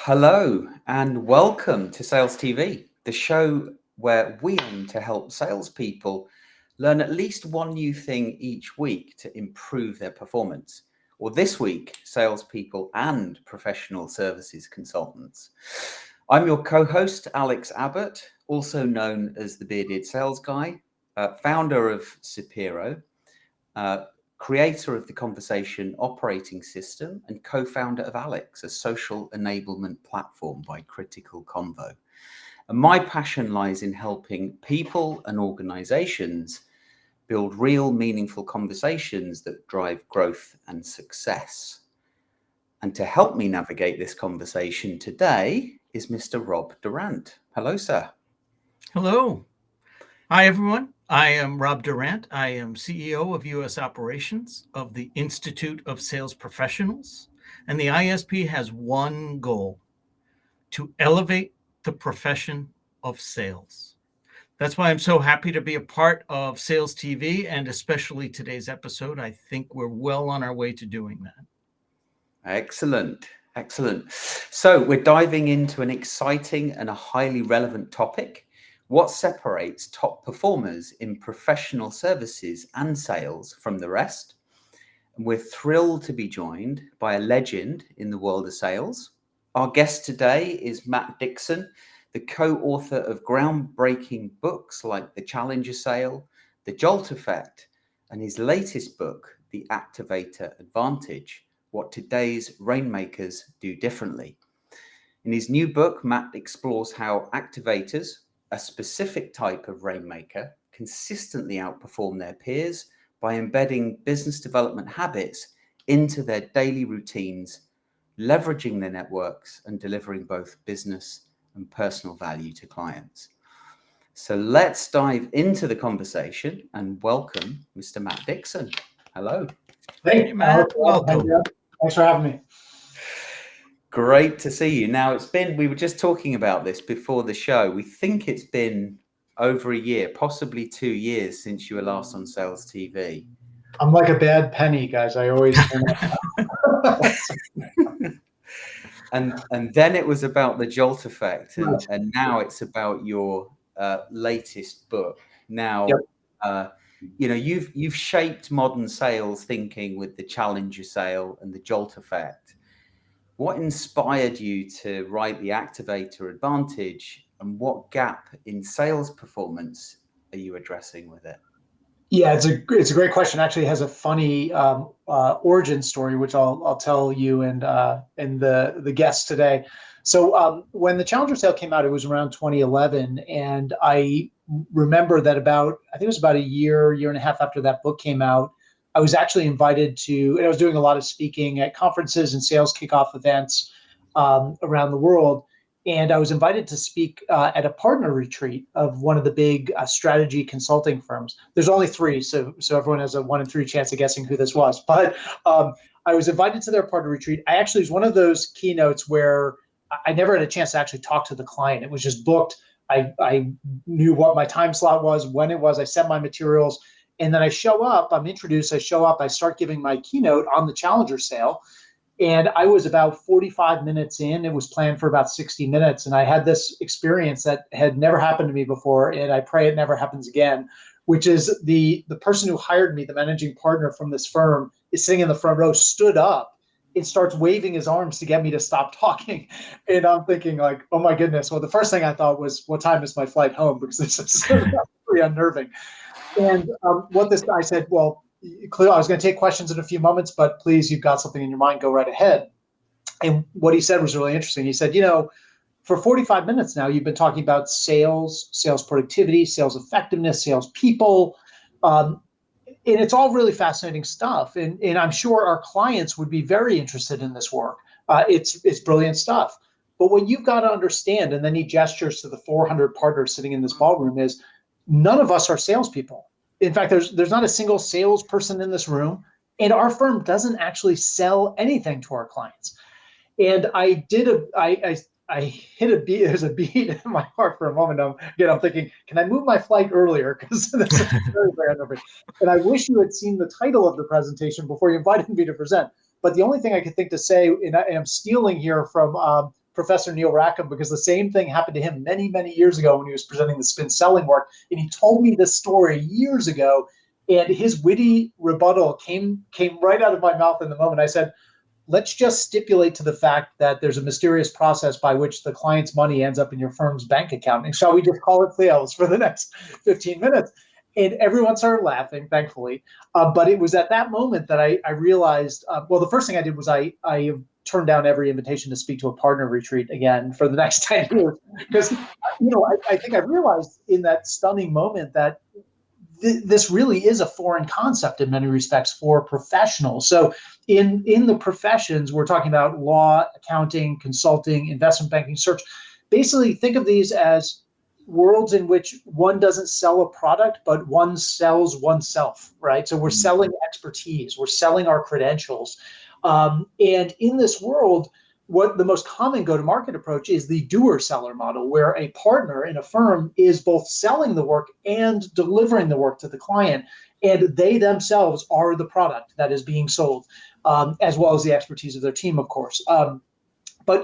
Hello and welcome to SalesTV, the show where we aim to help salespeople learn at least one new thing each week to improve their performance. Or this week, salespeople and professional services consultants. I'm your co-host, Alex Abbott, also known as the Bearded Sales Guy, founder of Sapiro, creator of the Conversation Operating System and co-founder of Alex, a social enablement platform by Critical Convo. And my passion lies in helping people and organizations build real, meaningful conversations that drive growth and success. And to help me navigate this conversation today is Mr. Rob Durant. Hello, sir. Hello. Hi, everyone. I am Rob Durant. I am CEO of U.S. Operations of the Institute of Sales Professionals. And the ISP has one goal: to elevate the profession of sales. That's why I'm so happy to be a part of SalesTV, and especially today's episode. I think we're well on our way to doing that. Excellent. Excellent. So we're diving into an exciting and a highly relevant topic. What separates top performers in professional services and sales from the rest? And we're thrilled to be joined by a legend in the world of sales. Our guest today is Matt Dixon, the co-author of groundbreaking books like The Challenger Sale, The Jolt Effect, and his latest book, The Activator Advantage: What Today's Rainmakers Do Differently. In his new book, Matt explores how activators, a specific type of rainmaker, consistently outperform their peers by embedding business development habits into their daily routines, leveraging their networks, and delivering both business and personal value to clients. So let's dive into the conversation and welcome Mr. Matt Dixon. Hello. Hey, Matt. Welcome. Thanks for having me. Great to see you. Now, we were just talking about this before the show. We think it's been over a year, possibly 2 years since you were last on SalesTV. I'm like a bad penny, guys. I always and then it was about the Jolt Effect, and now it's about your latest book. Now, yep. You've shaped modern sales thinking with the Challenger Sale and the Jolt Effect. What inspired you to write the Activator Advantage, and what gap in sales performance are you addressing with it? Yeah, it's a great question. Actually, it has a funny origin story, which I'll tell you and the guests today. So when the Challenger Sale came out, it was around 2011, and I remember that I think it was about a year and a half after that book came out, I was actually invited to, and I was doing a lot of speaking at conferences and sales kickoff events around the world. And I was invited to speak at a partner retreat of one of the big strategy consulting firms. There's only 3, so everyone has a 1 in 3 chance of guessing who this was. But I was invited to their partner retreat. I actually was one of those keynotes where I never had a chance to actually talk to the client. It was just booked. I knew what my time slot was, when it was. I sent my materials. And then I show up, I'm introduced, I start giving my keynote on the Challenger Sale. And I was about 45 minutes in. It was planned for about 60 minutes. And I had this experience that had never happened to me before. And I pray it never happens again, which is the person who hired me, the managing partner from this firm, is sitting in the front row, stood up and starts waving his arms to get me to stop talking. And I'm thinking like, oh my goodness. Well, the first thing I thought was, what time is my flight home? Because this is pretty unnerving. And I said, well, clearly I was going to take questions in a few moments, but please, you've got something in your mind, go right ahead. And what he said was really interesting. He said, for 45 minutes now, you've been talking about sales productivity, sales effectiveness, sales people. And it's all really fascinating stuff. And I'm sure our clients would be very interested in this work. It's brilliant stuff. But what you've got to understand, and then he gestures to the 400 partners sitting in this ballroom, is none of us are salespeople. In fact, there's not a single salesperson in this room, and our firm doesn't actually sell anything to our clients. And I hit a beat. There's a beat in my heart for a moment. I'm thinking, can I move my flight earlier? Because this is very, very unnerving. And I wish you had seen the title of the presentation before you invited me to present. But the only thing I could think to say, and I'm stealing here from Professor Neil Rackham, because the same thing happened to him many, many years ago when he was presenting the spin selling work. And he told me this story years ago, and his witty rebuttal came right out of my mouth in the moment. I said, let's just stipulate to the fact that there's a mysterious process by which the client's money ends up in your firm's bank account. And shall we just call it sales for the next 15 minutes? And everyone started laughing, thankfulully. But it was at that moment that I realized, well, the first thing I did was I turned down every invitation to speak to a partner retreat again for the next 10 years. Because, I think I realized in that stunning moment that this really is a foreign concept in many respects for professionals. So in the professions, we're talking about law, accounting, consulting, investment banking, search. Basically, think of these as worlds in which one doesn't sell a product, but one sells oneself, right? So we're selling expertise, we're selling our credentials. And in this world, what the most common go-to-market approach is the doer-seller model, where a partner in a firm is both selling the work and delivering the work to the client, and they themselves are the product that is being sold, as well as the expertise of their team, of course. But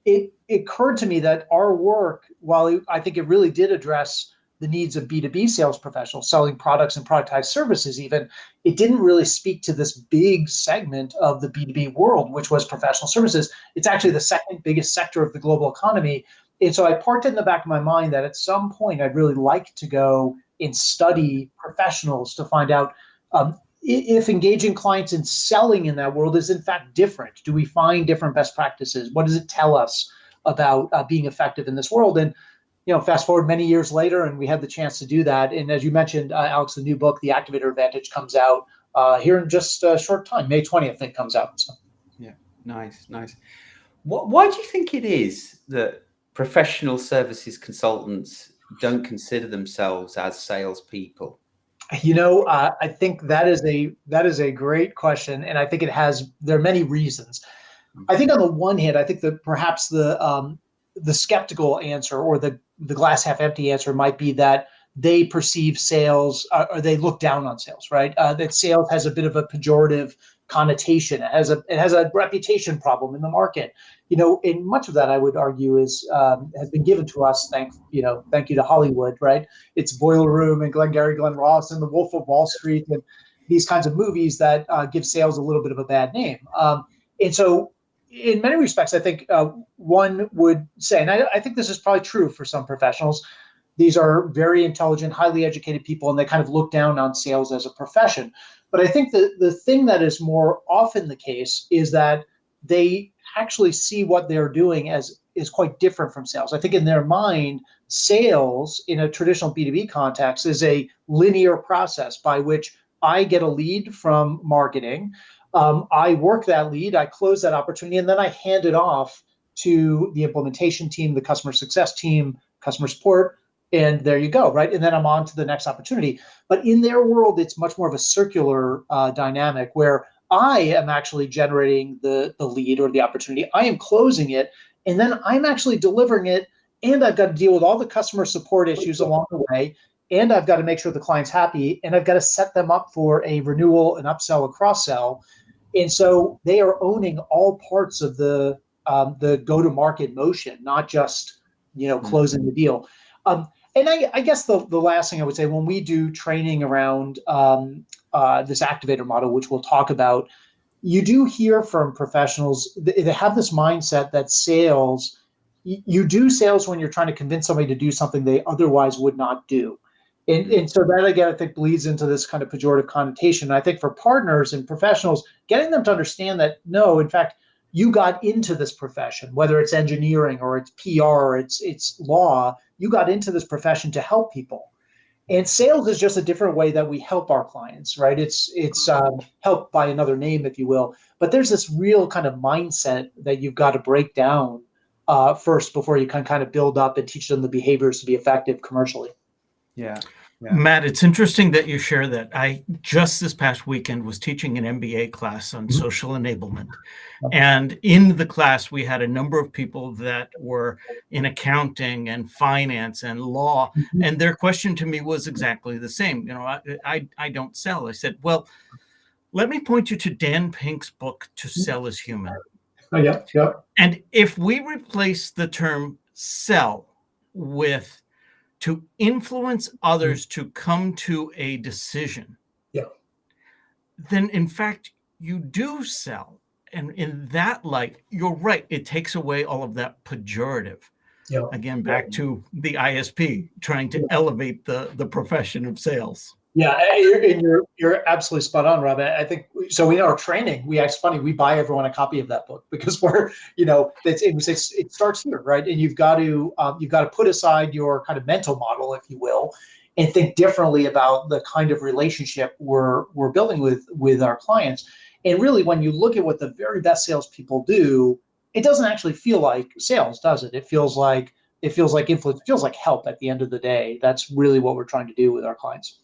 it occurred to me that our work, while I think it really did address the needs of B2B sales professionals selling products and productized services even, it didn't really speak to this big segment of the B2B world, which was professional services. It's actually the second biggest sector of the global economy. And so I parked it in the back of my mind that at some point I'd really like to go and study professionals to find out if engaging clients in selling in that world is in fact different. Do we find different best practices? What does it tell us about being effective in this world? And fast forward many years later, and we had the chance to do that. And as you mentioned, Alex, the new book, The Activator Advantage, comes out here in just a short time. May 20th, it comes out. So. Yeah, nice. Why do you think it is that professional services consultants don't consider themselves as salespeople? I think that is a great question, and I think there are many reasons. I think on the one hand, I think that perhaps the skeptical answer or the glass half empty answer might be that they perceive sales or they look down on sales, right? That sales has a bit of a pejorative connotation. It has a reputation problem in the market. And much of that I would argue has been given to us thank you to Hollywood, right? It's Boiler Room and Glengarry Glen Ross and The Wolf of Wall Street and these kinds of movies that give sales a little bit of a bad name. And so in many respects, I think one would say, and I think this is probably true for some professionals, these are very intelligent, highly educated people, and they kind of look down on sales as a profession. But I think the thing that is more often the case is that they actually see what they're doing as is quite different from sales. I think in their mind, sales in a traditional B2B context is a linear process by which I get a lead from marketing. I work that lead, I close that opportunity, and then I hand it off to the implementation team, the customer success team, customer support, and there you go, right? And then I'm on to the next opportunity. But in their world, it's much more of a circular dynamic where I am actually generating the lead or the opportunity. I am closing it, and then I'm actually delivering it, and I've got to deal with all the customer support issues along the way, and I've got to make sure the client's happy, and I've got to set them up for a renewal, an upsell, a cross-sell. And so they are owning all parts of the go-to-market motion, not just closing the deal. And I guess the last thing I would say, when we do training around this activator model, which we'll talk about, you do hear from professionals, they have this mindset that sales, you do sales when you're trying to convince somebody to do something they otherwise would not do. And so that, again, I think bleeds into this kind of pejorative connotation. I think for partners and professionals, getting them to understand that, no, in fact, you got into this profession, whether it's engineering or it's PR or it's law, you got into this profession to help people. And sales is just a different way that we help our clients, right? It's help by another name, if you will. But there's this real kind of mindset that you've got to break down first before you can kind of build up and teach them the behaviors to be effective commercially. Yeah. Matt, it's interesting that you share that. I just this past weekend was teaching an MBA class on social enablement. And in the class, we had a number of people that were in accounting and finance and law. And their question to me was exactly the same. I don't sell. I said, well, let me point you to Dan Pink's book, To Sell is Human. Yeah. And if we replace the term sell with to influence others to come to a decision, then in fact, you do sell. And in that light, you're right. It takes away all of that pejorative. Again, back to the ISP trying to elevate the profession of sales. Yeah, and you're absolutely spot on, Rob. I think so. In our training, it's funny, we buy everyone a copy of that book because it starts here, right? And you've got to put aside your kind of mental model, if you will, and think differently about the kind of relationship we're building with our clients. And really, when you look at what the very best salespeople do, it doesn't actually feel like sales, does it? It feels like influence, it feels like help at the end of the day. That's really what we're trying to do with our clients.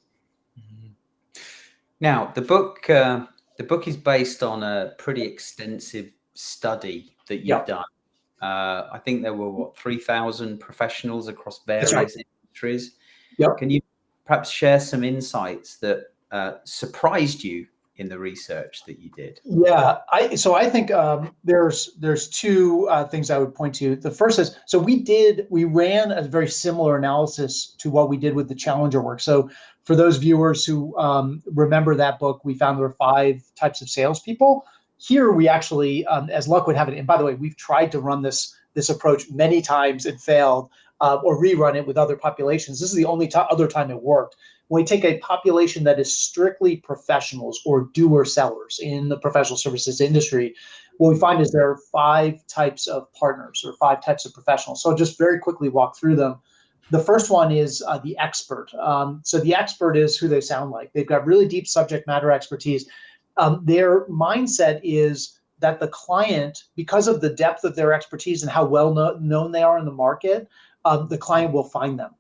Now, the book is based on a pretty extensive study that you've done. I think there were 3,000 professionals across various industries. Can you perhaps share some insights that surprised you in the research that you did? Yeah, I think there's two things I would point to. The first is, we ran a very similar analysis to what we did with the Challenger work. So for those viewers who remember that book, we found there were 5 types of salespeople. Here we actually, as luck would have it, and by the way, we've tried to run this approach many times and failed, or rerun it with other populations. This is the only other time it worked. When we take a population that is strictly professionals or doer sellers in the professional services industry, what we find is there are 5 types of partners or 5 types of professionals. So I'll just very quickly walk through them. The first one is the expert. So the expert is who they sound like. They've got really deep subject matter expertise. Their mindset is that the client, because of the depth of their expertise and how well known they are in the market, the client will find them.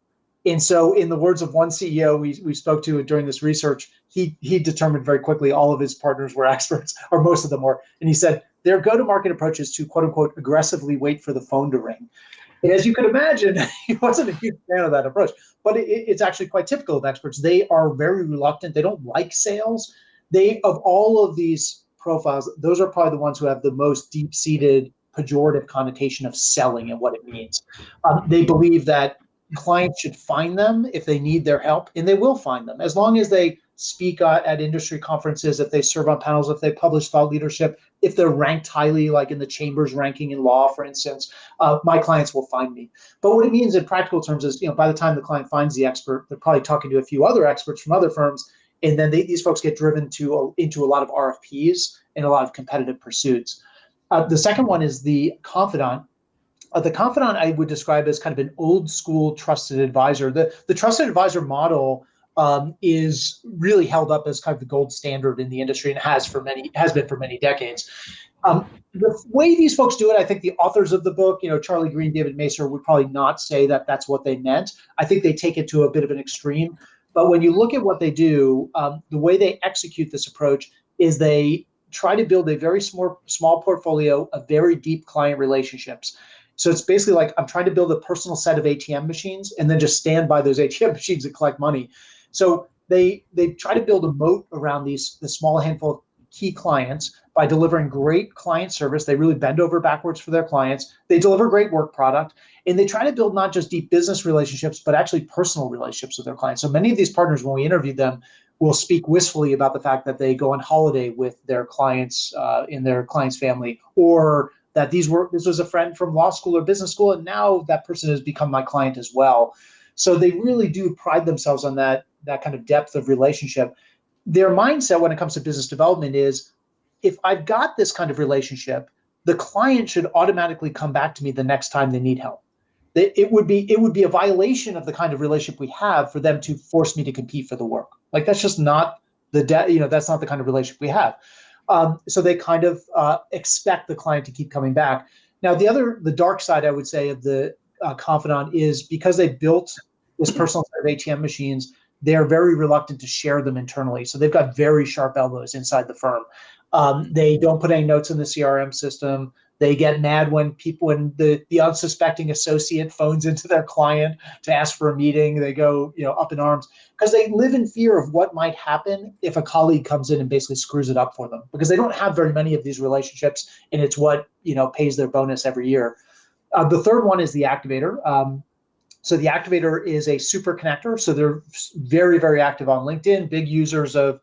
And so in the words of one CEO we spoke to during this research, he determined very quickly all of his partners were experts, or most of them were. And he said their go-to-market approach is to, quote unquote, aggressively wait for the phone to ring. And as you could imagine, he wasn't a huge fan of that approach. But it's actually quite typical of experts. They are very reluctant. They don't like sales. Of all of these profiles, those are probably the ones who have the most deep-seated pejorative connotation of selling and what it means. They believe that clients should find them if they need their help, and they will find them as long as they speak at industry conferences, if they serve on panels, if they publish thought leadership, if they're ranked highly, like in the Chambers ranking in law, for instance. My clients will find me. But what it means in practical terms is, by the time the client finds the expert, they're probably talking to a few other experts from other firms, and then these folks get driven into a lot of RFPs and a lot of competitive pursuits. The second one is the confidant. The confidant I would describe as kind of an old school trusted advisor. The trusted advisor model is really held up as kind of the gold standard in the industry, and has been for many decades. The way these folks do it, I think the authors of the book, Charlie Green, David Macer, would probably not say that that's what they meant. I think they take it to a bit of an extreme. But when you look at what they do, the way they execute this approach is they try to build a very small portfolio of very deep client relationships. So it's basically like, I'm trying to build a personal set of ATM machines and then just stand by those ATM machines and collect money. So they try to build a moat around the small handful of key clients by delivering great client service. They really bend over backwards for their clients. They deliver great work product, and they try to build not just deep business relationships, but actually personal relationships with their clients. So many of these partners, when we interviewed them, will speak wistfully about the fact that they go on holiday with their clients in their client's family, or that this was a friend from law school or business school, and now that person has become my client as well. So they really do pride themselves on that kind of depth of relationship. Their mindset when it comes to business development is, if I've got this kind of relationship, the client should automatically come back to me the next time they need help. It would be a violation of the kind of relationship we have for them to force me to compete for the work. Like, that's just not that's not the kind of relationship we have. So they kind of expect the client to keep coming back. Now, the dark side, I would say, of the confidant is, because they built this personal set of ATM machines, they're very reluctant to share them internally. So they've got very sharp elbows inside the firm. They don't put any notes in the CRM system. They get mad when the unsuspecting associate phones into their client to ask for a meeting. They go, up in arms because they live in fear of what might happen if a colleague comes in and basically screws it up for them, because they don't have very many of these relationships, and it's what pays their bonus every year. The third one is the activator. So the activator is a super connector. So they're very, very active on LinkedIn, big users of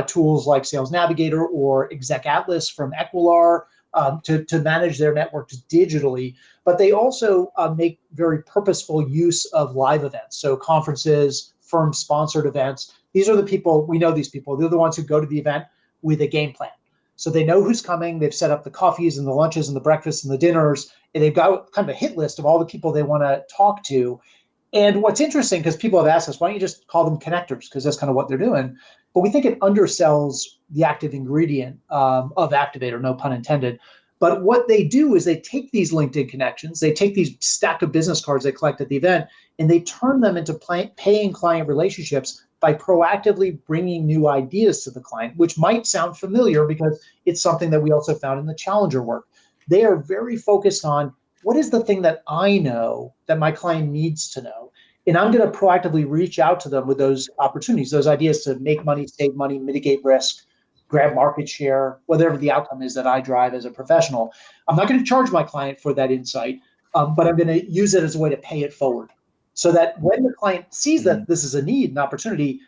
tools like Sales Navigator or Exec Atlas from Equilar to manage their networks digitally. But they also make very purposeful use of live events. So conferences, firm-sponsored events. These are the people, we know these people. They're the ones who go to the event with a game plan. So they know who's coming. They've set up the coffees and the lunches and the breakfasts and the dinners, and they've got kind of a hit list of all the people they want to talk to. And what's interesting, because people have asked us, why don't you just call them connectors? Because that's kind of what they're doing. But we think it undersells the active ingredient of Activator, no pun intended. But what they do is they take these LinkedIn connections, they take these stack of business cards they collect at the event, and they turn them into paying client relationships by proactively bringing new ideas to the client, which might sound familiar because it's something that we also found in the challenger work. They are very focused on, what is the thing that I know that my client needs to know? And I'm going to proactively reach out to them with those opportunities, those ideas to make money, save money, mitigate risk, grab market share, whatever the outcome is that I drive as a professional. I'm not going to charge my client for that insight, but I'm going to use it as a way to pay it forward, so that when the client sees that this is a need, an opportunity,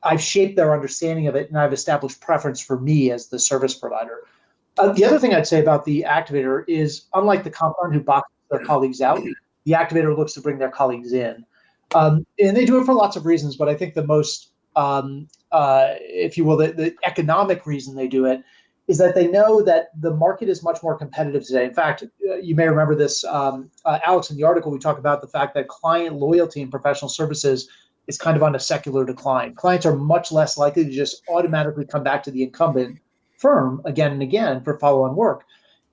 I've shaped their understanding of it, and I've established preference for me as the service provider. The other thing I'd say about the activator is, unlike the compound who boxes their colleagues out, the activator looks to bring their colleagues in. And they do it for lots of reasons, but I think the most, if you will, the economic reason they do it is that they know that the market is much more competitive today. In fact, you may remember this, Alex, in the article, we talk about the fact that client loyalty in professional services is kind of on a secular decline. Clients are much less likely to just automatically come back to the incumbent firm again and again for follow-on work.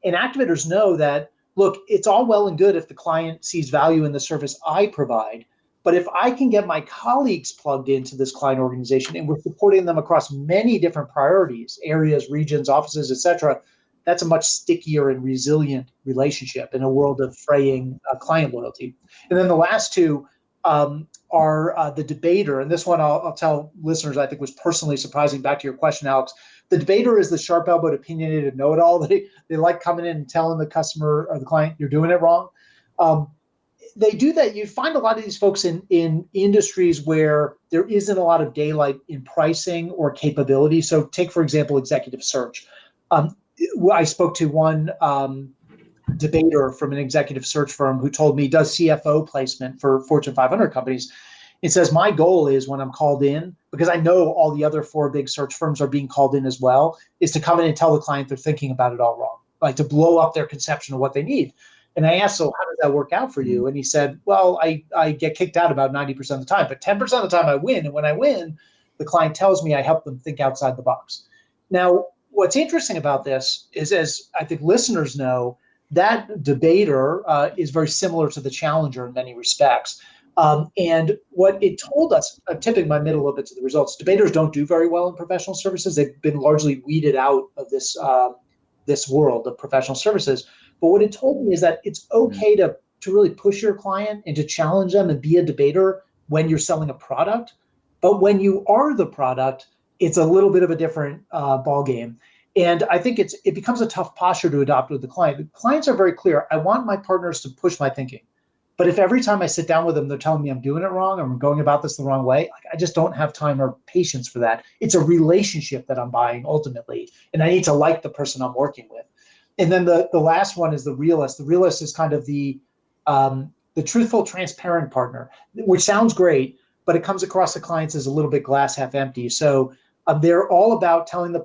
And activators know that, look, it's all well and good if the client sees value in the service I provide, but if I can get my colleagues plugged into this client organization and we're supporting them across many different priorities, areas, regions, offices, et cetera, that's a much stickier and resilient relationship in a world of fraying client loyalty. And then the last two are the debater. And this one I'll tell listeners, I think was personally surprising. Back to your question, Alex. The debater is the sharp-elbowed, opinionated know-it-all. They like coming in and telling the customer or the client, you're doing it wrong. They do that. You find a lot of these folks in industries where there isn't a lot of daylight in pricing or capability. So take, for example, executive search. I spoke to one debater from an executive search firm who told me does CFO placement for Fortune 500 companies. It says, my goal is when I'm called in, because I know all the other 4 big search firms are being called in as well, is to come in and tell the client they're thinking about it all wrong, like to blow up their conception of what they need. And I asked, so how does that work out for you? And he said, well, I get kicked out about 90% of the time, but 10% of the time I win. And when I win, the client tells me I help them think outside the box. Now, what's interesting about this is, as I think listeners know, that debater is very similar to the challenger in many respects. And what it told us, I'm tipping my middle a little bit to the results, debaters don't do very well in professional services. They've been largely weeded out of this world of professional services. But what it told me is that it's okay to really push your client and to challenge them and be a debater when you're selling a product. But when you are the product, it's a little bit of a different ball game. And I think it becomes a tough posture to adopt with the client. The clients are very clear. I want my partners to push my thinking. But if every time I sit down with them, they're telling me I'm doing it wrong or I'm going about this the wrong way, I just don't have time or patience for that. It's a relationship that I'm buying ultimately, and I need to like the person I'm working with. And then the last one is the realist. The realist is kind of the truthful, transparent partner, which sounds great, but it comes across the clients as a little bit glass half empty. So they're all about telling the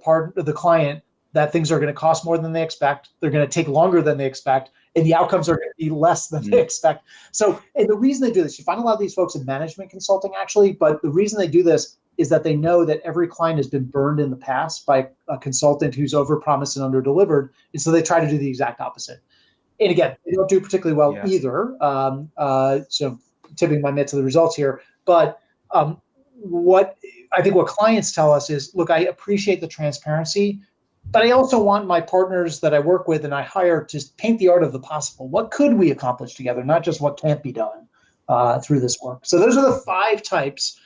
client that things are going to cost more than they expect. They're going to take longer than they expect, and the outcomes are going to be less than they expect. So, and the reason they do this, you find a lot of these folks in management consulting actually, but the reason they do this is that they know that every client has been burned in the past by a consultant who's overpromised and underdelivered, and so they try to do the exact opposite. And again, they don't do particularly well either. So tipping my mitt to the results here, but what clients tell us is, look, I appreciate the transparency, But I also want my partners that I work with and I hire to paint the art of the possible. What could we accomplish together, not just what can't be done through this work? So those are the 5 types.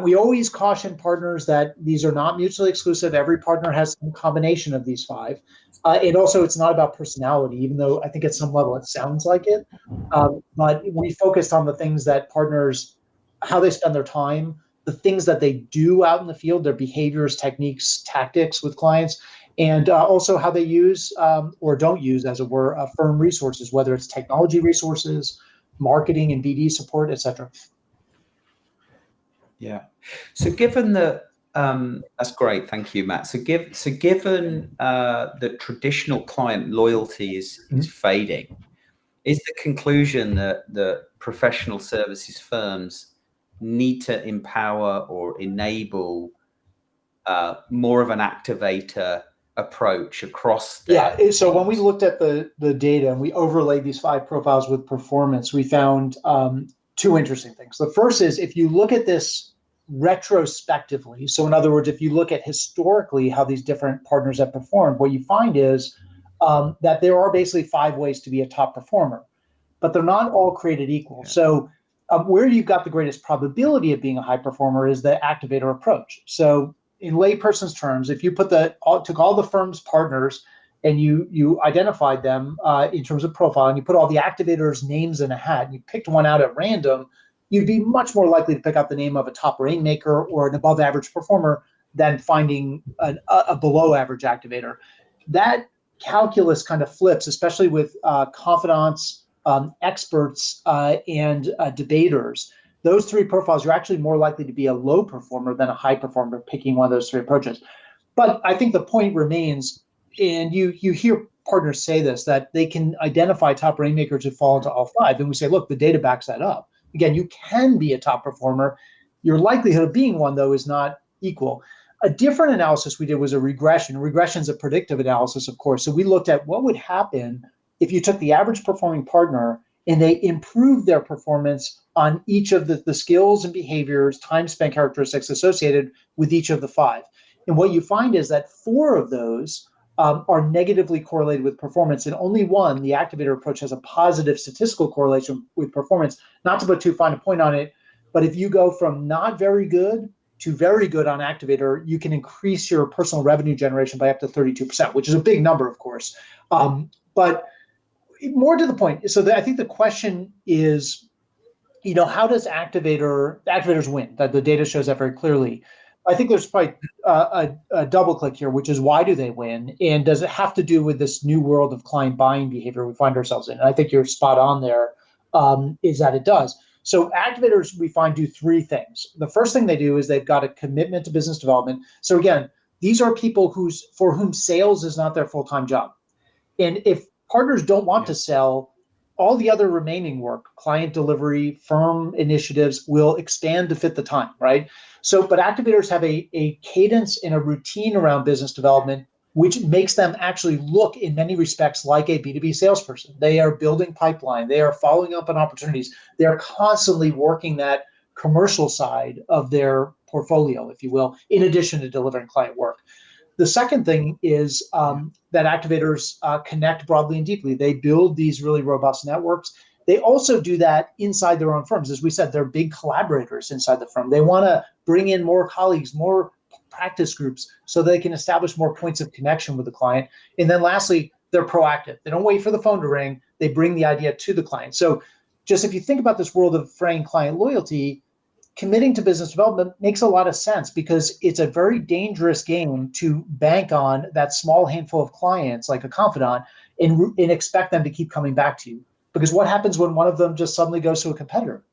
We always caution partners that these are not mutually exclusive. Every partner has some combination of these 5. And also, it's not about personality, even though I think at some level it sounds like it. But we focused on the things that partners, how they spend their time, the things that they do out in the field, their behaviors, techniques, tactics with clients, and also how they use or don't use, as it were, firm resources, whether it's technology resources, marketing and BD support, et cetera. Yeah. So given that, that's great. Thank you, Matt. So given that traditional client loyalty is fading, is the conclusion that the professional services firms need to empower or enable more of an activator approach across their So when we teams? looked at the data and we overlaid these 5 profiles with performance, we found 2 interesting things. The first is, if you look at this retrospectively, so in other words, if you look at historically how these different partners have performed, what you find is that there are basically 5 ways to be a top performer, but they're not all created equal. Yeah. So where you've got the greatest probability of being a high performer is the activator approach. So in layperson's terms, if you took all the firm's partners and you identified them in terms of profile, and you put all the activators' names in a hat, and you picked one out at random, you'd be much more likely to pick out the name of a top rainmaker or an above average performer than finding a below average activator. That calculus kind of flips, especially with confidants, experts, and debaters. Those 3 profiles, you're actually more likely to be a low performer than a high performer picking one of those 3 approaches. But I think the point remains, and you hear partners say this, that they can identify top rainmakers who fall into all 5. And we say, look, the data backs that up. Again, you can be a top performer. Your likelihood of being one, though, is not equal. A different analysis we did was a regression. Regression is a predictive analysis, of course. So we looked at what would happen if you took the average performing partner and they improved their performance on each of the skills and behaviors, time spent characteristics associated with each of the 5. And what you find is that 4 of those are negatively correlated with performance, and only 1, the activator approach, has a positive statistical correlation with performance. Not to put too fine a point on it, but if you go from not very good to very good on activator, you can increase your personal revenue generation by up to 32%, which is a big number, of course. But more to the point, so I think the question is, how does activators win? That the data shows that very clearly. I think there's probably a double click here, which is, why do they win? And does it have to do with this new world of client buying behavior we find ourselves in? And I think you're spot on there, is that it does. So activators, we find, do 3 things. The first thing they do is they've got a commitment to business development. So again, these are people for whom sales is not their full-time job. And if partners don't want to sell, all the other remaining work, client delivery, firm initiatives, will expand to fit the time, right? So, but activators have a cadence and a routine around business development, which makes them actually look, in many respects, like a B2B salesperson. They are building pipeline. They are following up on opportunities. They are constantly working that commercial side of their portfolio, if you will, in addition to delivering client work. The second thing is that activators connect broadly and deeply. They build these really robust networks. They also do that inside their own firms. As we said, they're big collaborators inside the firm. They want to bring in more colleagues, more practice groups, so they can establish more points of connection with the client. And then lastly, they're proactive. They don't wait for the phone to ring. They bring the idea to the client. So just if you think about this world of fraying client loyalty, committing to business development makes a lot of sense, because it's a very dangerous game to bank on that small handful of clients, like a confidant, and expect them to keep coming back to you. Because what happens when one of them just suddenly goes to a competitor?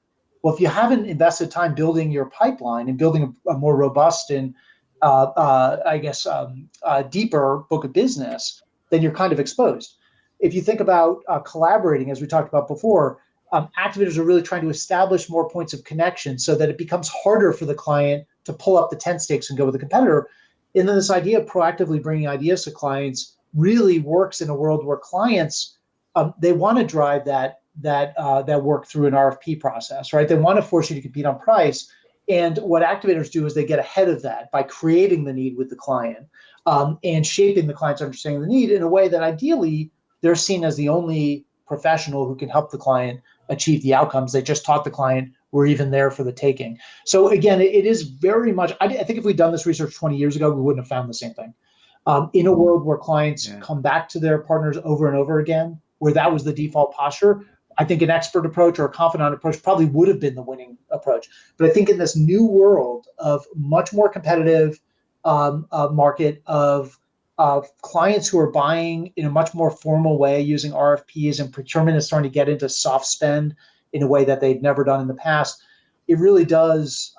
Well, if you haven't invested time building your pipeline and building a more robust and deeper book of business, then you're kind of exposed. If you think about collaborating, as we talked about before, activators are really trying to establish more points of connection so that it becomes harder for the client to pull up the tent stakes and go with a competitor. And then this idea of proactively bringing ideas to clients really works in a world where clients, they want to drive that work through an RFP process, right? They want to force you to compete on price. And what activators do is they get ahead of that by creating the need with the client. and shaping the client's understanding of the need in a way that ideally they're seen as the only professional who can help the client achieve the outcomes. They just taught the client we're even there for the taking. So again, it is very much, I think if we'd done this research 20 years ago, we wouldn't have found the same thing. In a world where clients come back to their partners over and over again, where that was the default posture, I think an expert approach or a confidant approach probably would have been the winning approach. But I think in this new world of much more competitive market of clients who are buying in a much more formal way using RFPs, and procurement is starting to get into soft spend in a way that they've never done in the past, it really does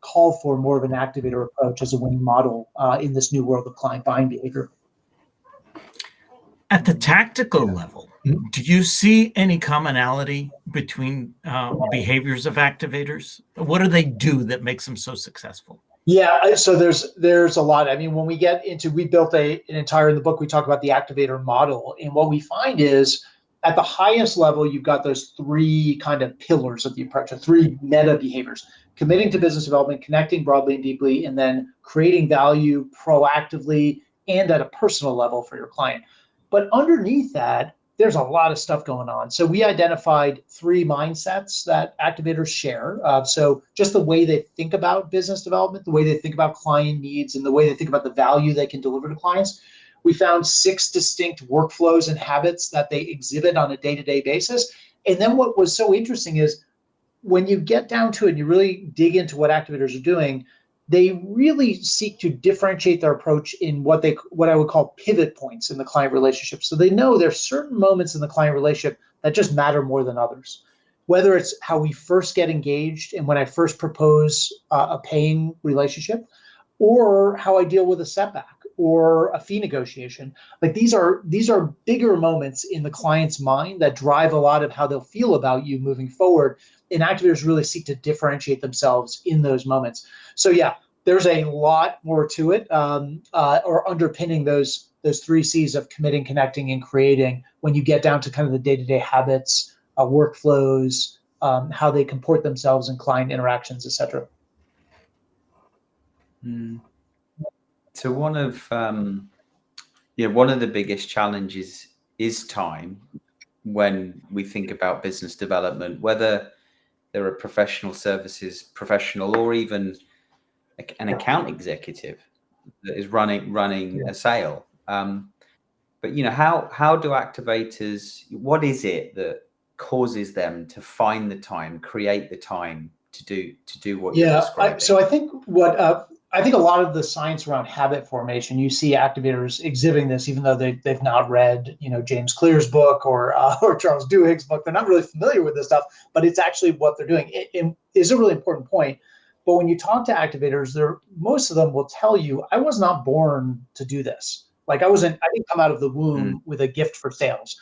call for more of an activator approach as a winning model in this new world of client buying behavior. At the tactical level, do you see any commonality between behaviors of activators? What do they do that makes them so successful? Yeah, so there's a lot. I mean, when we get into, we built an entire, in the book, we talk about the activator model. And what we find is at the highest level, you've got those three kind of pillars of the approach, the three meta behaviors: committing to business development, connecting broadly and deeply, and then creating value proactively and at a personal level for your client. But underneath that, there's a lot of stuff going on. So we identified three mindsets that activators share. So just the way they think about business development, the way they think about client needs, and the way they think about the value they can deliver to clients. We found 6 distinct workflows and habits that they exhibit on a day-to-day basis. And then what was so interesting is when you get down to it and you really dig into what activators are doing, they really seek to differentiate their approach in what I would call pivot points in the client relationship. So they know there's certain moments in the client relationship that just matter more than others. Whether it's how we first get engaged and when I first propose a paying relationship, or how I deal with a setback or a fee negotiation. Like these are bigger moments in the client's mind that drive a lot of how they'll feel about you moving forward. And activators really seek to differentiate themselves in those moments. So yeah, there's a lot more to it, or underpinning those 3 C's of committing, connecting, and creating when you get down to kind of the day-to-day habits, workflows, how they comport themselves in client interactions, et cetera. So one of the biggest challenges is time when we think about business development, whether they're a professional services professional or even an account executive that is running a sale. But how do activators? What is it that causes them to find the time, create the time to do what you're describing? So I think I think a lot of the science around habit formation, you see activators exhibiting this, even though they've not read, James Clear's book or Charles Duhigg's book. They're not really familiar with this stuff, but it's actually what they're doing. It is a really important point. But when you talk to activators, most of them will tell you, I was not born to do this. Like I didn't come out of the womb with a gift for sales.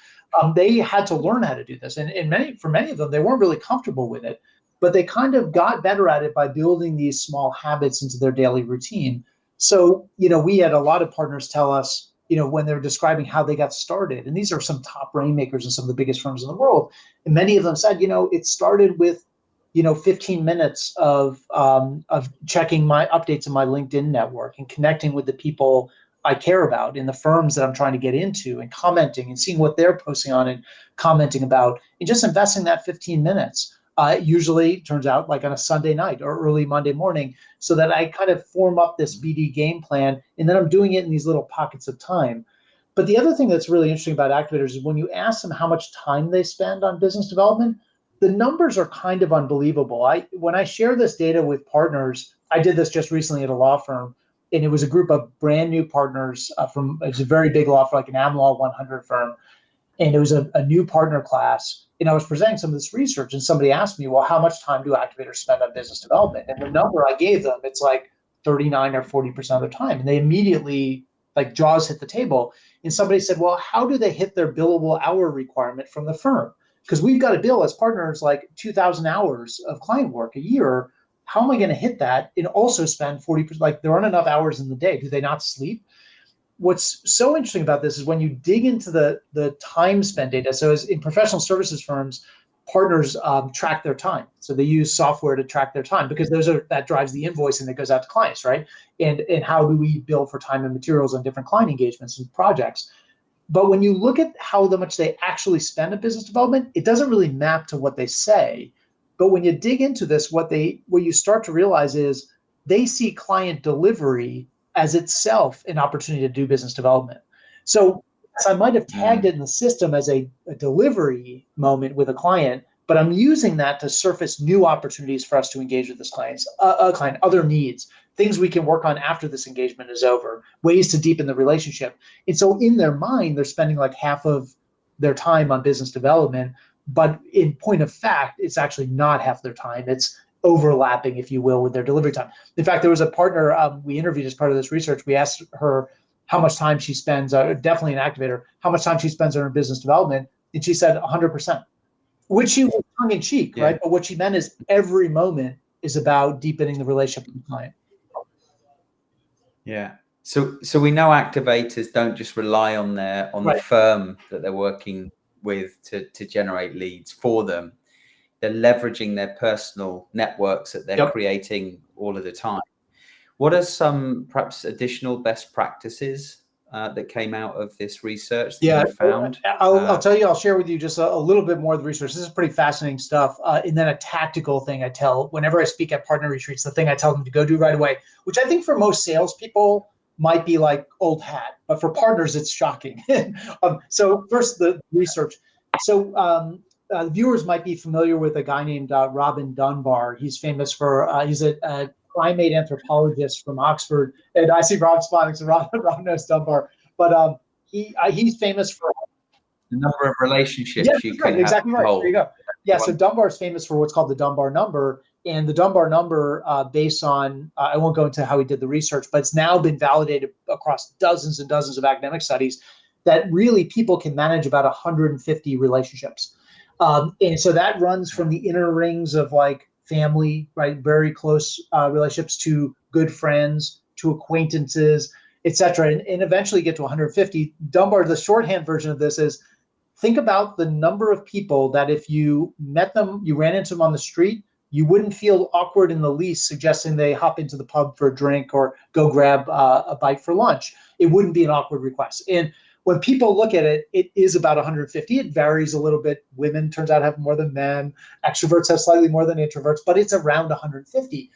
They had to learn how to do this. And for many of them, they weren't really comfortable with it. But they kind of got better at it by building these small habits into their daily routine. So, we had a lot of partners tell us, when they're describing how they got started, and these are some top rainmakers in some of the biggest firms in the world, and many of them said, it started with, 15 minutes of checking my updates in my LinkedIn network and connecting with the people I care about in the firms that I'm trying to get into, and commenting and seeing what they're posting on and commenting about, and just investing that 15 minutes. Usually turns out like on a Sunday night or early Monday morning, so that I kind of form up this BD game plan, and then I'm doing it in these little pockets of time. But the other thing that's really interesting about activators is when you ask them how much time they spend on business development, the numbers are kind of unbelievable. When I share this data with partners, I did this just recently at a law firm, and it was a group of brand new partners it's a very big law firm, like an AmLaw 100 firm. And it was a new partner class. And I was presenting some of this research, and somebody asked me, well, how much time do activators spend on business development? And the number I gave them, it's like 39 or 40% of their time. And they immediately, like jaws hit the table. And somebody said, well, how do they hit their billable hour requirement from the firm? Because we've got to bill as partners like 2,000 hours of client work a year. How am I going to hit that and also spend 40%? Like there aren't enough hours in the day. Do they not sleep? What's so interesting about this is when you dig into the time spent data. So as in professional services firms, partners track their time. So they use software to track their time because that drives the invoicing that goes out to clients, right? And how do we bill for time and materials on different client engagements and projects? But when you look at how much they actually spend on business development, it doesn't really map to what they say. But when you dig into this, what you start to realize is they see client delivery as itself an opportunity to do business development. So I might have tagged it in the system as a delivery moment with a client, but I'm using that to surface new opportunities for us to engage with this client, other needs, things we can work on after this engagement is over, ways to deepen the relationship. And so in their mind, they're spending like half of their time on business development, but in point of fact, it's actually not half their time. It's overlapping, if you will, with their delivery time. In fact, there was a partner we interviewed as part of this research. We asked her how much time she spends, definitely an activator, how much time she spends on her business development. And she said 100%, which she was tongue in cheek, right? But what she meant is every moment is about deepening the relationship with the client. Yeah. So we know activators don't just rely on the firm that they're working with to generate leads for them. They're leveraging their personal networks that they're creating all of the time. What are some perhaps additional best practices that came out of this research that you found? I'll tell you, I'll share with you just a little bit more of the research. This is pretty fascinating stuff. And then a tactical thing I tell whenever I speak at partner retreats, the thing I tell them to go do right away, which I think for most salespeople might be like old hat, but for partners, it's shocking. So first, the research. So viewers might be familiar with a guy named Robin Dunbar. He's famous for, he's a primate anthropologist from Oxford. And I see Rob smiling, so Rob knows Dunbar. But he's famous for the number of relationships you can exactly right. hold. There you go. Yeah, so Dunbar is famous for what's called the Dunbar number. And the Dunbar number, based on, I won't go into how he did the research, but it's now been validated across dozens and dozens of academic studies that really people can manage about 150 relationships. And so that runs from the inner rings of like family, right, very close relationships, to good friends, to acquaintances, etc., and eventually get to 150. Dunbar, the shorthand version of this is, think about the number of people that if you met them, you ran into them on the street, you wouldn't feel awkward in the least suggesting they hop into the pub for a drink or go grab a bite for lunch. It wouldn't be an awkward request. And when people look at it, it is about 150. It varies a little bit. Women, turns out, have more than men. Extroverts have slightly more than introverts, but it's around 150.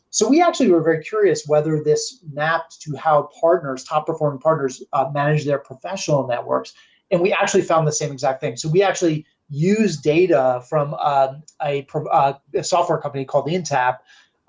So we actually were very curious whether this mapped to how partners, top performing partners, manage their professional networks. And we actually found the same exact thing. So we actually used data from a software company called Intap,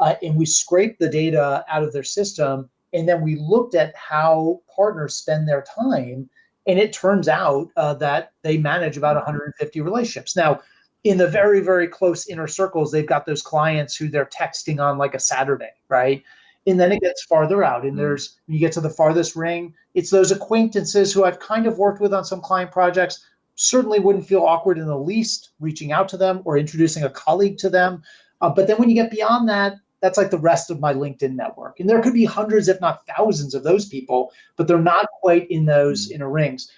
and we scraped the data out of their system. And then we looked at how partners spend their time. And it turns out that they manage about 150 relationships. Now, in the very, very close inner circles, they've got those clients who they're texting on like a Saturday, right? And then it gets farther out. And when you get to the farthest ring, it's those acquaintances who I've kind of worked with on some client projects, certainly wouldn't feel awkward in the least reaching out to them or introducing a colleague to them. But then when you get beyond that, that's like the rest of my LinkedIn network. And there could be hundreds, if not thousands of those people, but they're not quite in those inner rings.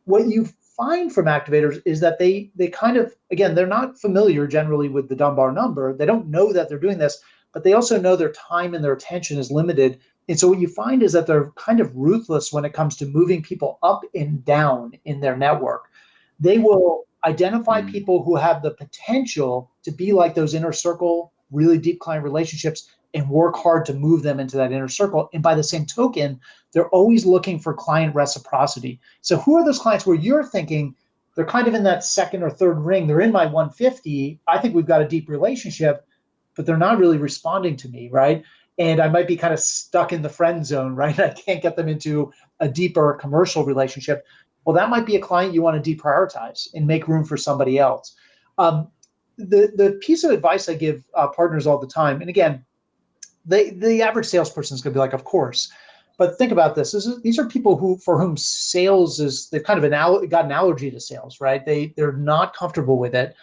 What you find from activators is that they kind of, again, they're not familiar generally with the Dunbar number. They don't know that they're doing this, but they also know their time and their attention is limited. And so what you find is that they're kind of ruthless when it comes to moving people up and down in their network. They will identify people who have the potential to be like those inner circle, really deep client relationships, and work hard to move them into that inner circle. And by the same token, they're always looking for client reciprocity. So who are those clients where you're thinking they're kind of in that second or third ring? They're in my 150. I think we've got a deep relationship, but they're not really responding to me, right? And I might be kind of stuck in the friend zone, right? I can't get them into a deeper commercial relationship. Well, that might be a client you want to deprioritize and make room for somebody else. The piece of advice I give partners all the time, and again, the average salesperson is going to be like, of course, but think about this. These are people for whom sales is, they've kind of got an allergy to sales, right? They're not comfortable with it.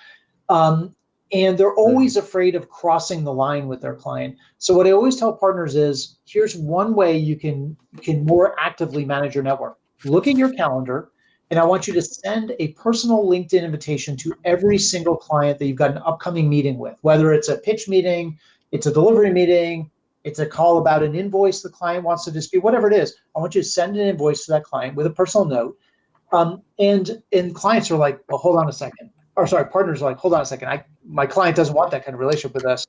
And they're always afraid of crossing the line with their client. So what I always tell partners is, here's one way you can more actively manage your network. Look at your calendar And I want you to send a personal LinkedIn invitation to every single client that you've got an upcoming meeting with, whether it's a pitch meeting, it's a delivery meeting, it's a call about an invoice the client wants to dispute, whatever it is. I want you to send an invoice to that client with a personal note. And clients are like, well, hold on a second. Or sorry, partners are like, hold on a second. My client doesn't want that kind of relationship with us.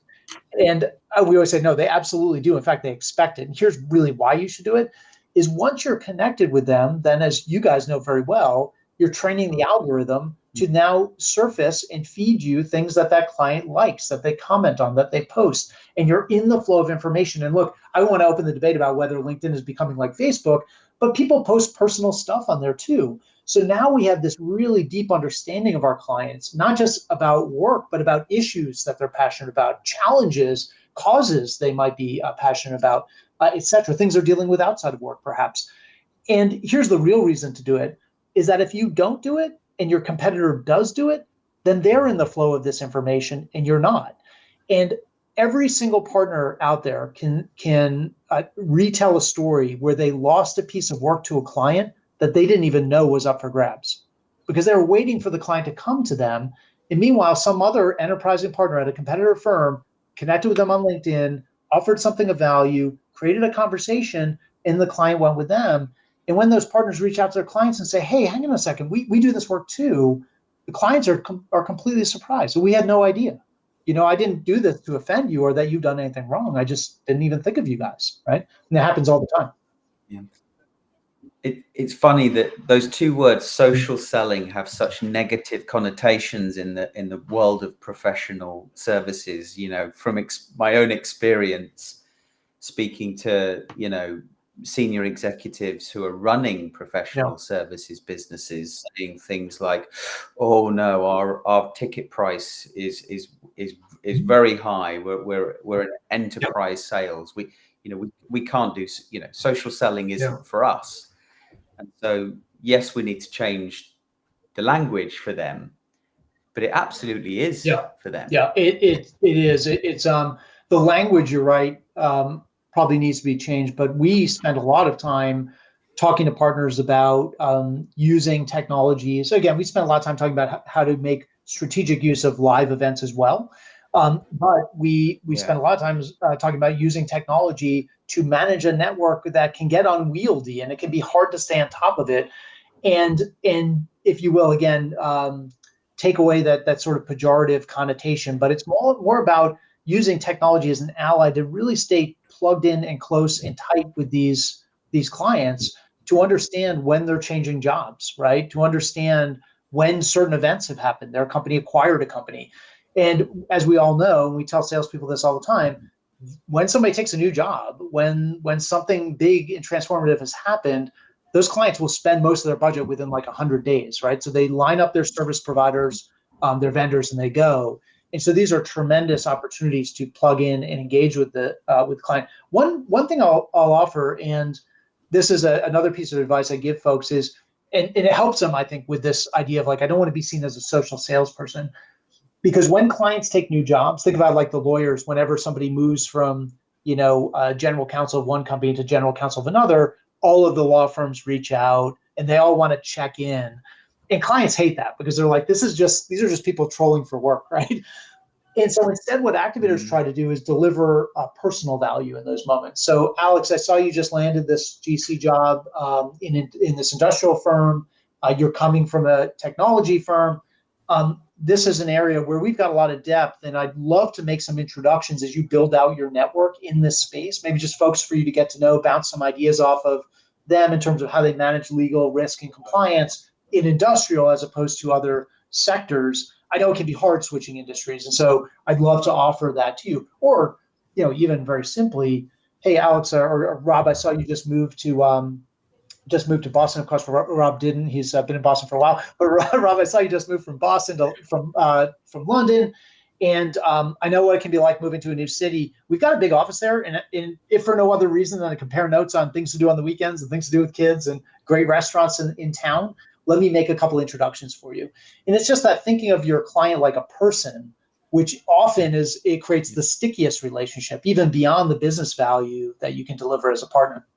And we always say, no, they absolutely do. In fact, they expect it. And here's really why you should do it is once you're connected with them, then as you guys know very well, you're training the algorithm to now surface and feed you things that that client likes, that they comment on, that they post, and you're in the flow of information. And look, I want to open the debate about whether LinkedIn is becoming like Facebook, but people post personal stuff on there too. So now we have this really deep understanding of our clients, not just about work, but about issues that they're passionate about, challenges, causes they might be passionate about, et cetera, things they're dealing with outside of work, perhaps. And here's the real reason to do it is that if you don't do it and your competitor does do it, then they're in the flow of this information and you're not. And every single partner out there can retell a story where they lost a piece of work to a client that they didn't even know was up for grabs because they were waiting for the client to come to them. And meanwhile, some other enterprising partner at a competitor firm connected with them on LinkedIn, offered something of value, created a conversation, and the client went with them. And when those partners reach out to their clients and say, hey, hang on a second, we do this work too, the clients are completely surprised. So we had no idea. I didn't do this to offend you or that you've done anything wrong. I just didn't even think of you guys, right? And that happens all the time. Yeah. It's funny that those two words, social selling, have such negative connotations in the world of professional services. From my own experience, speaking to senior executives who are running professional services businesses, saying things like, "Oh no, our ticket price is very high. We're an enterprise sales. We can't do social selling isn't for us." And so, yes, we need to change the language for them, but it absolutely is for them. Yeah, it is. It's the language, you're right, probably needs to be changed, but we spend a lot of time talking to partners about using technology. So again, we spend a lot of time talking about how to make strategic use of live events as well. But we spend a lot of time talking about using technology to manage a network that can get unwieldy and it can be hard to stay on top of it. And if you will, again, take away that sort of pejorative connotation, but it's more about using technology as an ally to really stay plugged in and close and tight with these clients to understand when they're changing jobs, right? To understand when certain events have happened. Their company acquired a company. And as we all know, and we tell salespeople this all the time, when somebody takes a new job, when something big and transformative has happened, those clients will spend most of their budget within like 100 days, right? So they line up their service providers, their vendors, and they go. And so these are tremendous opportunities to plug in and engage with the client. One thing I'll offer, and this is another piece of advice I give folks is, and it helps them, I think, with this idea of like, I don't want to be seen as a social salesperson. Because when clients take new jobs, think about like the lawyers, whenever somebody moves from, general counsel of one company to general counsel of another, all of the law firms reach out and they all want to check in. And clients hate that because they're like, these are just people trolling for work, right? And so instead, what Activators try to do is deliver personal value in those moments. So Alex, I saw you just landed this GC job in this industrial firm. You're coming from a technology firm. This is an area where we've got a lot of depth, and I'd love to make some introductions as you build out your network in this space, maybe just folks for you to get to know, bounce some ideas off of them in terms of how they manage legal risk and compliance in industrial as opposed to other sectors. I know it can be hard switching industries, and so I'd love to offer that to you. Or, even very simply, hey, Alex or Rob, I saw you just moved to Boston. Of course, Rob didn't. He's been in Boston for a while. But Rob, I saw you just moved from Boston from London, and I know what it can be like moving to a new city. We've got a big office there, and if for no other reason than to compare notes on things to do on the weekends and things to do with kids and great restaurants in town, let me make a couple introductions for you. And it's just that thinking of your client like a person, which often it creates the stickiest relationship, even beyond the business value that you can deliver as a partner.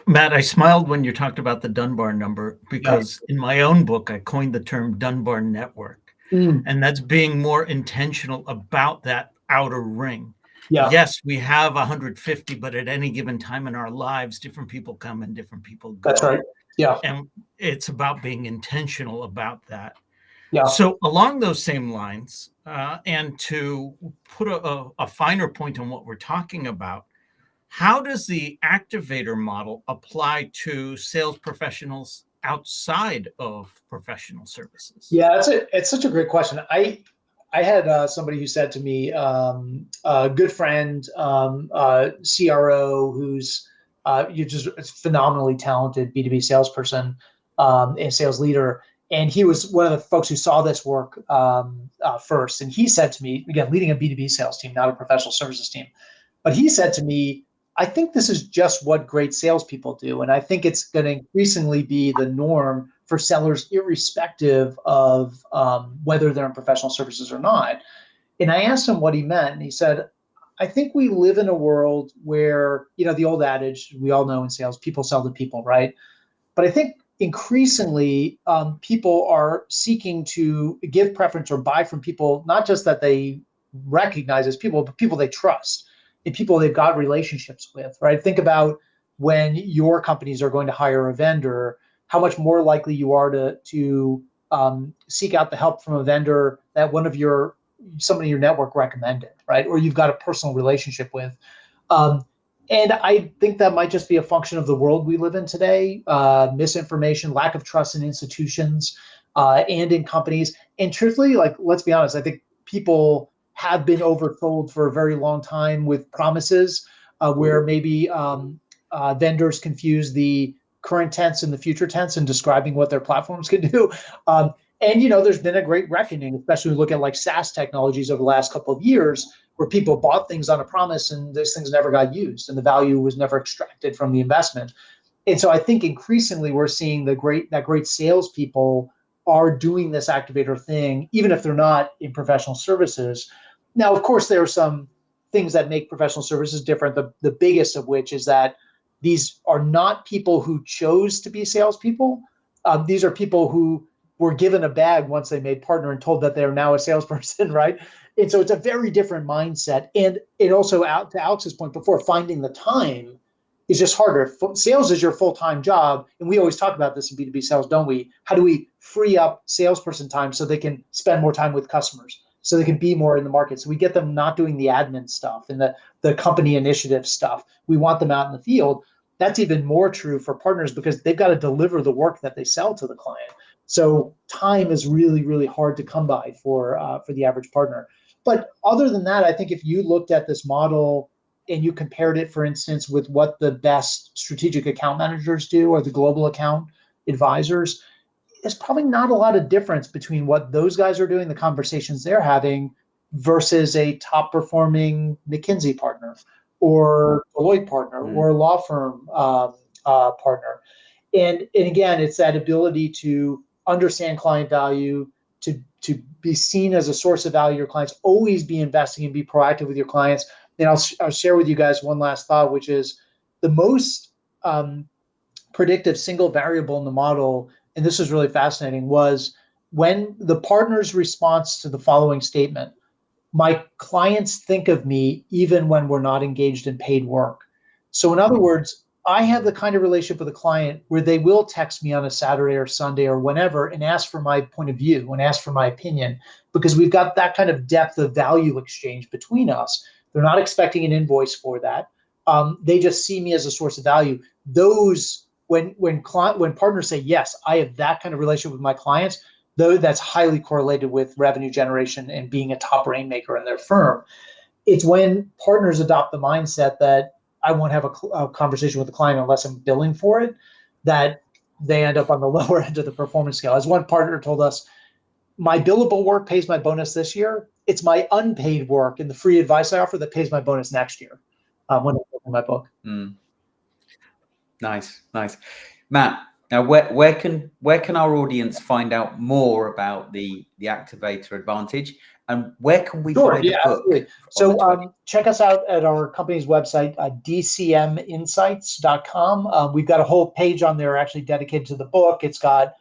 Matt, I smiled when you talked about the Dunbar number Yeah. because in my own book, I coined the term Dunbar network. And that's being more intentional about that outer ring. Yeah. Yes, we have 150, but at any given time in our lives, different people come and different people go. That's right. Yeah. And it's about being intentional about that. Yeah. So along those same lines, and to put a finer point on what we're talking about, how does the activator model apply to sales professionals outside of professional services? Yeah, it's such a great question. I had somebody who said to me, a good friend, CRO, who's you're just a phenomenally talented B2B salesperson and sales leader. And he was one of the folks who saw this work first. And he said to me, again, leading a B2B sales team, not a professional services team, but he said to me, I think this is just what great salespeople do. And I think it's going to increasingly be the norm for sellers, irrespective of whether they're in professional services or not. And I asked him what he meant. And he said, I think we live in a world where, the old adage we all know in sales, people sell to people, right? But I think increasingly people are seeking to give preference or buy from people, not just that they recognize as people, but people they trust and people they've got relationships with, right? Think about when your companies are going to hire a vendor, how much more likely you are to seek out the help from a vendor that somebody in your network recommended, right? Or you've got a personal relationship with. And I think that might just be a function of the world we live in today, misinformation, lack of trust in institutions and in companies. And truthfully, let's be honest, I think people have been oversold for a very long time with promises where maybe vendors confuse the current tense and the future tense in describing what their platforms can do. And there's been a great reckoning, especially when we look at like SaaS technologies over the last couple of years, where people bought things on a promise and those things never got used and the value was never extracted from the investment. And so I think increasingly we're seeing that great salespeople are doing this activator thing, even if they're not in professional services. Now, of course, there are some things that make professional services different. The biggest of which is that these are not people who chose to be salespeople. These are people who were given a bag once they made partner and told that they're now a salesperson, right? And so it's a very different mindset. And it also, to Alex's point before, finding the time is just harder. Sales is your full-time job. And we always talk about this in B2B sales, don't we? How do we free up salesperson time so they can spend more time with customers, so they can be more in the market? So we get them not doing the admin stuff and the company initiative stuff. We want them out in the field. That's even more true for partners because they've got to deliver the work that they sell to the client. So time is really, really hard to come by for the average partner. But other than that, I think if you looked at this model and you compared it, for instance, with what the best strategic account managers do or the global account advisors, there's probably not a lot of difference between what those guys are doing, the conversations they're having, versus a top performing McKinsey partner or Deloitte partner or a law firm partner. And again, it's that ability to understand client value, to be seen as a source of value to your clients, always be investing and be proactive with your clients. And I'll share with you guys one last thought, which is the most predictive single variable in the model, and this is really fascinating, was when the partner's response to the following statement: my clients think of me even when we're not engaged in paid work. So in other words, I have the kind of relationship with a client where they will text me on a Saturday or Sunday or whenever and ask for my point of view and ask for my opinion, because we've got that kind of depth of value exchange between us. They're not expecting an invoice for that. They just see me as a source of value. Those, when partners say, yes, I have that kind of relationship with my clients, though that's highly correlated with revenue generation and being a top rainmaker in their firm. It's when partners adopt the mindset that I won't have a conversation with the client unless I'm billing for it, that they end up on the lower end of the performance scale. As one partner told us, my billable work pays my bonus this year. It's my unpaid work and the free advice I offer that pays my bonus next year when I open my book. Nice. Matt, Now, where can our audience find out more about the Activator Advantage, and where can we buy the book? Absolutely. So check us out at our company's website, dcminsights.com. We've got a whole page on there actually dedicated to the book. It's got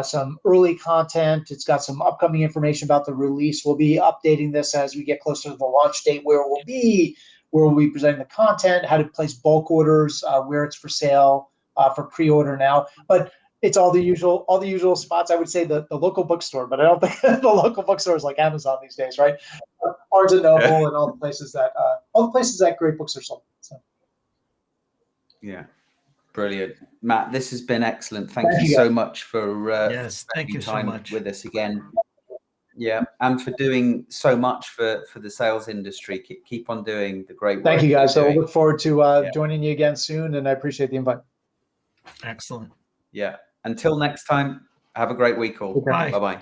some early content. It's got some upcoming information about the release. We'll be updating this as we get closer to the launch date, where we'll be presenting the content, how to place bulk orders, where it's for sale, for pre-order now. But it's all the usual spots. I would say the local bookstore, but I don't think the local bookstore is like Amazon these days, right? Barnes and Noble and all the places that great books are sold. So. Yeah, brilliant, Matt. This has been excellent. Thank you so much for thank you so much with us again. Yeah, and for doing so much for the sales industry. Keep on doing the great work. Thank you, guys. So I look forward to joining you again soon, and I appreciate the invite. Excellent. Yeah. Until next time, have a great week all. Bye. Bye-bye.